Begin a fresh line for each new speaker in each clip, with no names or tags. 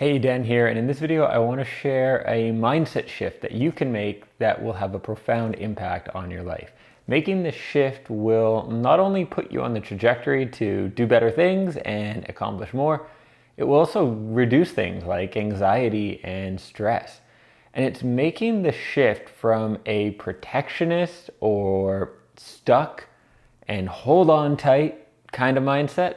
Hey, Dan here, and in this video I want to share a mindset shift that you can make that will have a profound impact on your life. Making this shift will not only put you on the trajectory to do better things and accomplish more, it will also reduce things like anxiety and stress. And it's making the shift from a protectionist or stuck and hold on tight kind of mindset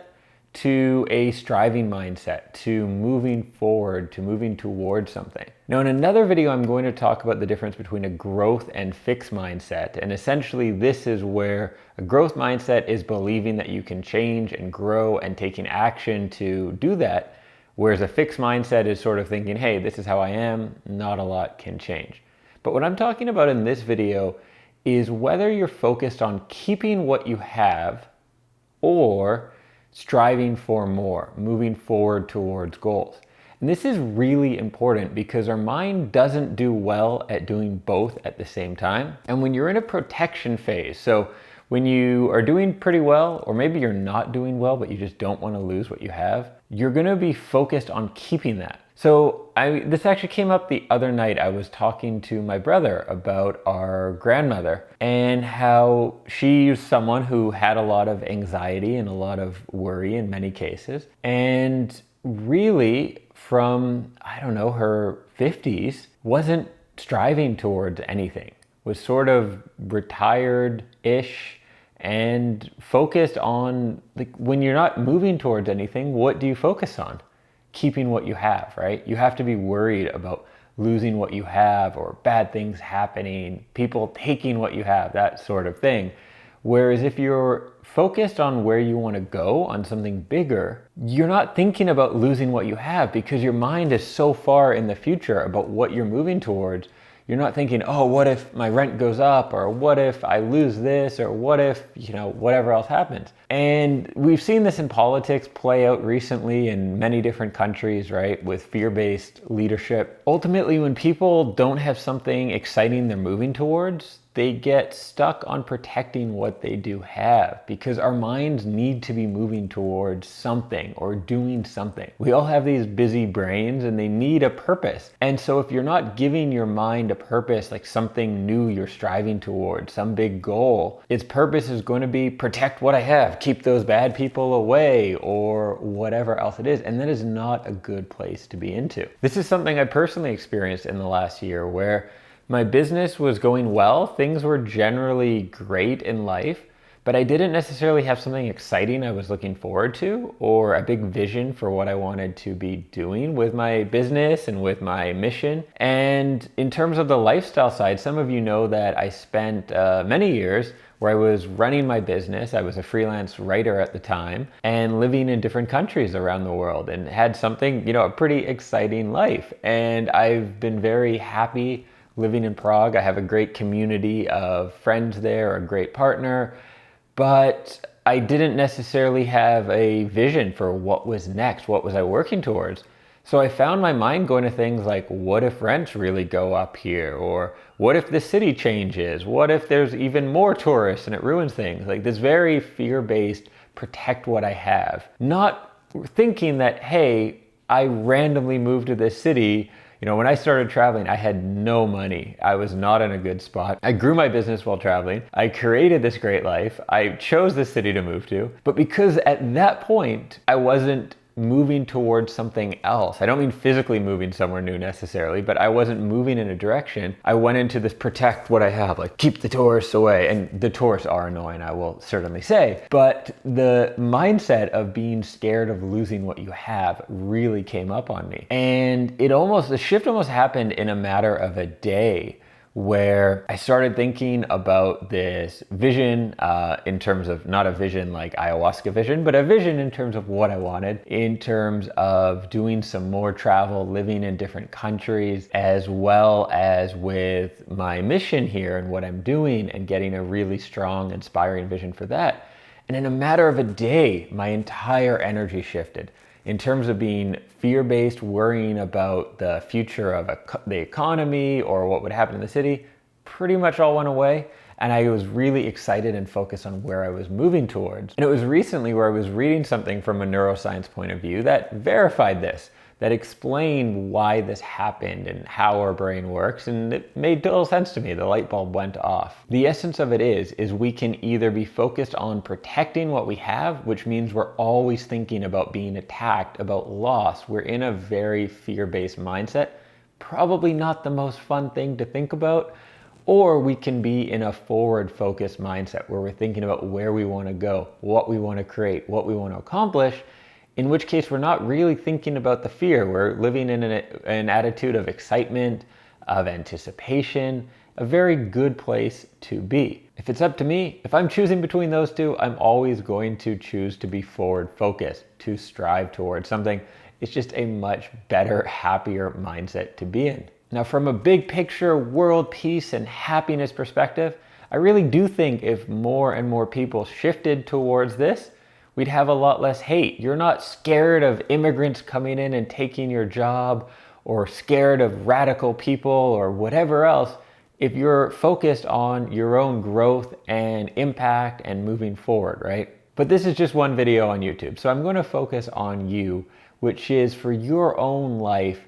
to a striving mindset, to moving forward, to moving towards something. Now, in another video, I'm going to talk about the difference between a growth and fixed mindset. And essentially, this is where a growth mindset is believing that you can change and grow and taking action to do that. Whereas a fixed mindset is sort of thinking, hey, this is how I am, not a lot can change. But what I'm talking about in this video is whether you're focused on keeping what you have or striving for more, moving forward towards goals. And this is really important because our mind doesn't do well at doing both at the same time. And when you're in a protection phase, so when you are doing pretty well, or maybe you're not doing well, but you just don't want to lose what you have, you're going to be focused on keeping that. So this actually came up the other night. I was talking to my brother about our grandmother and how she's someone who had a lot of anxiety and a lot of worry in many cases. And really from, her 50s, wasn't striving towards anything, was sort of retired-ish and focused on, like, when you're not moving towards anything, what do you focus on? Keeping what you have, right? You have to be worried about losing what you have or bad things happening, people taking what you have, that sort of thing. Whereas if you're focused on where you want to go, on something bigger, you're not thinking about losing what you have because your mind is so far in the future about what you're moving towards. You're not thinking, oh, what if my rent goes up, or what if I lose this, or what if, whatever else happens. And we've seen this in politics play out recently in many different countries, right, with fear-based leadership. Ultimately, when people don't have something exciting they're moving towards, they get stuck on protecting what they do have because our minds need to be moving towards something or doing something. We all have these busy brains and they need a purpose. And so if you're not giving your mind a purpose, like something new you're striving towards, some big goal, its purpose is going to be protect what I have, keep those bad people away, or whatever else it is. And that is not a good place to be into. This is something I personally experienced in the last year where my business was going well, things were generally great in life, but I didn't necessarily have something exciting I was looking forward to or a big vision for what I wanted to be doing with my business and with my mission. And in terms of the lifestyle side, some of you know that I spent many years where I was running my business. I was a freelance writer at the time and living in different countries around the world and had something, a pretty exciting life. And I've been very happy living in Prague. I have a great community of friends there, a great partner, but I didn't necessarily have a vision for what was next, what was I working towards. So I found my mind going to things like, what if rents really go up here? Or what if the city changes? What if there's even more tourists and it ruins things? Like this very fear-based, protect what I have. Not thinking that, hey, I randomly moved to this city. When I started traveling, I had no money. I was not in a good spot. I grew my business while traveling. I created this great life. I chose this city to move to. But because at that point, I wasn't moving towards something else. I don't mean physically moving somewhere new necessarily, but I wasn't moving in a direction. I went into this protect what I have, like keep the tourists away. And the tourists are annoying, I will certainly say. But the mindset of being scared of losing what you have really came up on me. And the shift almost happened in a matter of a day, where I started thinking about this vision in terms of not a vision like ayahuasca vision, but a vision in terms of what I wanted, in terms of doing some more travel, living in different countries, as well as with my mission here and what I'm doing and getting a really strong, inspiring vision for that. And in a matter of a day, my entire energy shifted. In terms of being fear-based, worrying about the future of the economy or what would happen in the city, pretty much all went away. And I was really excited and focused on where I was moving towards. And it was recently where I was reading something from a neuroscience point of view that verified this. that explained why this happened and how our brain works, and it made total sense to me. The light bulb went off. The essence of it is we can either be focused on protecting what we have, which means we're always thinking about being attacked, about loss. We're in a very fear-based mindset, probably not the most fun thing to think about. Or we can be in a forward-focused mindset where we're thinking about where we want to go, what we want to create, what we want to accomplish, in which case we're not really thinking about the fear. We're living in an attitude of excitement, of anticipation, a very good place to be. If it's up to me, if I'm choosing between those two, I'm always going to choose to be forward-focused, to strive towards something. It's just a much better, happier mindset to be in. Now, from a big picture, world peace and happiness perspective, I really do think if more and more people shifted towards this, we'd have a lot less hate. You're not scared of immigrants coming in and taking your job, or scared of radical people or whatever else, if you're focused on your own growth and impact and moving forward, right? But this is just one video on YouTube, so I'm going to focus on you, which is for your own life.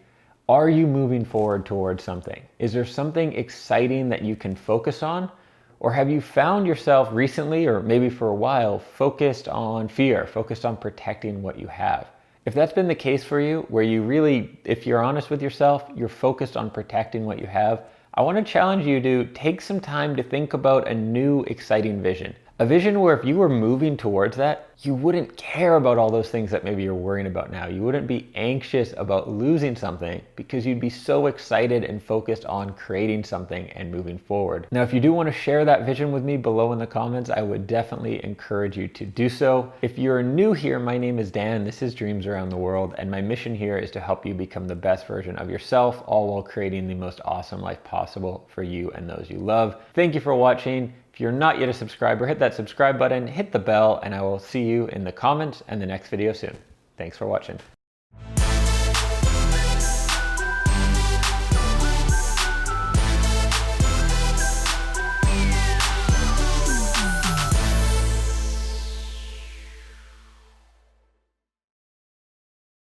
Are you moving forward towards something? Is there something exciting that you can focus on? Or have you found yourself recently, or maybe for a while, focused on fear, focused on protecting what you have? If that's been the case for you, where you really, if you're honest with yourself, you're focused on protecting what you have, I want to challenge you to take some time to think about a new, exciting vision. A vision where if you were moving towards that, you wouldn't care about all those things that maybe you're worrying about now. You wouldn't be anxious about losing something because you'd be so excited and focused on creating something and moving forward. Now, if you do want to share that vision with me below in the comments, I would definitely encourage you to do so. If you're new here, my name is Dan. This is Dreams Around the World, and my mission here is to help you become the best version of yourself, all while creating the most awesome life possible for you and those you love. Thank you for watching. If you're not yet a subscriber, hit that subscribe button, hit the bell, and I will see you in the comments and the next video soon. Thanks for watching.